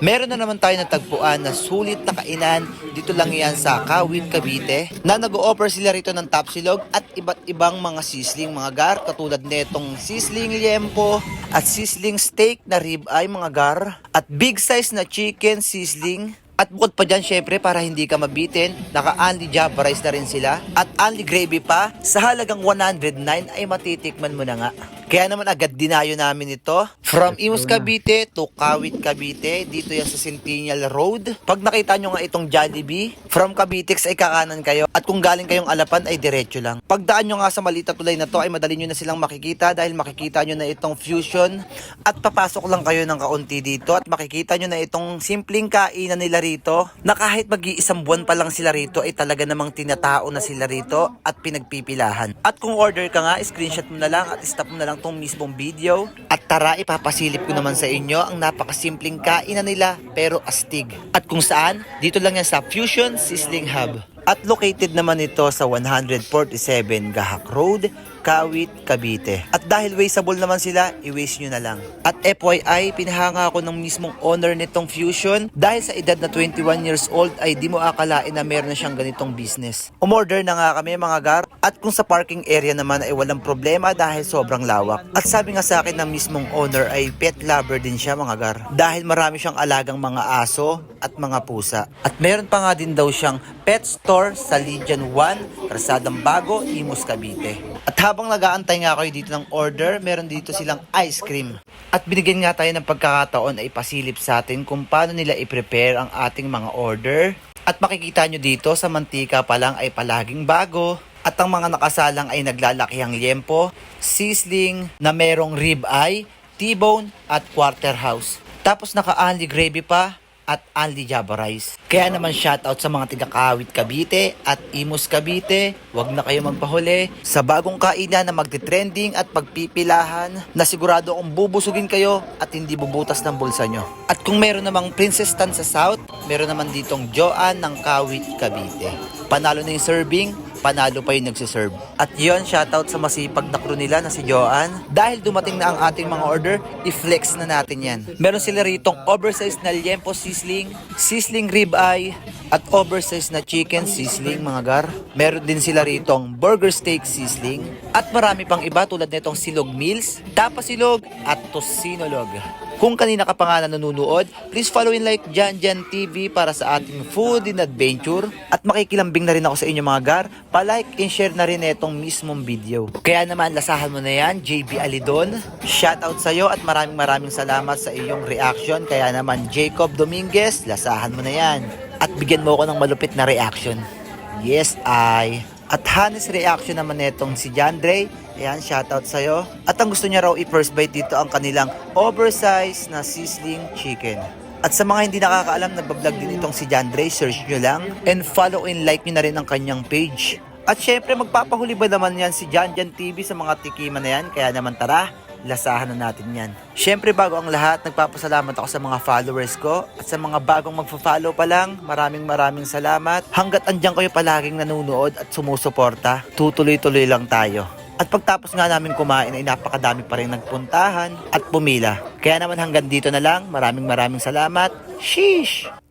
Meron na naman tayo natagpuan na sulit na kainan dito lang yan sa Kawit, Cavite na nag-o-offer sila rito ng tapsilog at iba't ibang mga sisling mga gar katulad netong sisling liempo at sisling steak na rib eye mga gar at big size na chicken sisling. At bukod pa dyan, syempre, para hindi ka mabitin, naka-only Java rice na rin sila. At only gravy pa, sa halagang 109 ay matitikman mo na nga. Kaya naman agad dinayo namin ito. From Imus Cavite to Kawit Cavite, dito yan sa Centennial Road. Pag nakita nyo nga itong Jollibee, from Cavitex ay kakanan kayo. At kung galing kayong Alapan ay diretso lang. Pagdaan nyo nga sa maliit na tulay na to ay madali nyo na silang makikita dahil makikita nyo na itong fusion. At papasok lang kayo ng kaunti dito at makikita nyo na itong simpleng kainan nila rito na kahit mag-iisang buwan pa lang sila rito ay talaga namang tinatao na sila rito at pinagpipilahan. At kung order ka nga, screenshot mo na lang at stop mo na lang tong mismong video. At tara, ipapasilip ko naman sa inyo ang napakasimpleng kainan nila pero astig. At kung saan, dito lang yan sa Fusion Sizzling Hub. At located naman ito sa 147 Gahak Road, Kawit, Cavite. At dahil wasteable naman sila, i-waste nyo na lang. At FYI, pinahanga ako ng mismong owner nitong Fusion dahil sa edad na 21 years old ay di mo akalain na meron na siyang ganitong business. Umorder na nga kami mga gar at kung sa parking area naman ay walang problema dahil sobrang lawak. At sabi nga sa akin ng mismong owner ay pet lover din siya mga gar dahil marami siyang alagang mga aso at mga pusa. At meron pa nga din daw siyang pet store sa Legion 1, Kalsadang Bago, Imus, Cavite. At habang nag-aantay nga kayo dito ng order, meron dito silang ice cream. At binigyan nga tayo ng pagkakataon ay pasilip sa atin kung paano nila i-prepare ang ating mga order. At makikita nyo dito sa mantika pa lang ay palaging bago. At ang mga nakasalang ay naglalakihang liempo, sizzling na merong rib eye, T-bone at quarter house. Tapos naka-only gravy pa at only Java rice. Kaya naman shoutout sa mga taga-Kawit Cavite at Imus Cavite, wag na kayo magpahuli sa bagong kainan na magte-trending at pagpipilahan na sigurado kung bubusugin kayo at hindi bubutas ng bulsa nyo. At kung meron namang Princess Tan sa South, meron naman ditong Joan ng Kawit Cavite. Panalo na yung serving, panalo pa yung nagsiserve. At yon, shoutout sa masipag na crew nila na si Joan. Dahil dumating na ang ating mga order, i-flex na natin yan. Meron sila ritong oversized na liempo sizzling, sizzling rib eye, at oversized na chicken sizzling mga gar. Meron din sila ritong burger steak sizzling. At marami pang iba tulad nitong silog meals, tapa silog, at tosinolog. Kung kanina ka pa nga nanonood, please follow and like Jan TV para sa ating food and adventure. At makikilambing na rin ako sa inyo mga gar, pa-like and share na rin itong mismong video. Kaya naman lasahan mo na yan, JB Alidon. Shoutout sa iyo at maraming salamat sa iyong reaction. Kaya naman Jacob Dominguez, lasahan mo na yan. At bigyan mo ako ng malupit na reaction. Yes, I. At honest reaction naman netong si Jandre. Ayan, shoutout sa'yo. At ang gusto niya raw i-first bite dito ang kanilang oversized na sizzling chicken. At sa mga hindi nakakaalam, nagbablog din itong si Jandre, search nyo lang. And follow and like nyo na rin ang kanyang page. At syempre, magpapahuli ba naman yan si Jan TV sa mga tikiman na yan? Kaya naman tara, lasahan na natin yan. Syempre, bago ang lahat, nagpapasalamat ako sa mga followers ko. At sa mga bagong magfa-follow pa lang, maraming salamat. Hanggat andyan kayo palaging nanonood at sumusuporta, tutuloy-tuloy lang tayo. At pagtapos nga namin kumain ay napakadami pa rin nagpuntahan at pumila. Kaya naman hanggang dito na lang. Maraming salamat. Sheesh!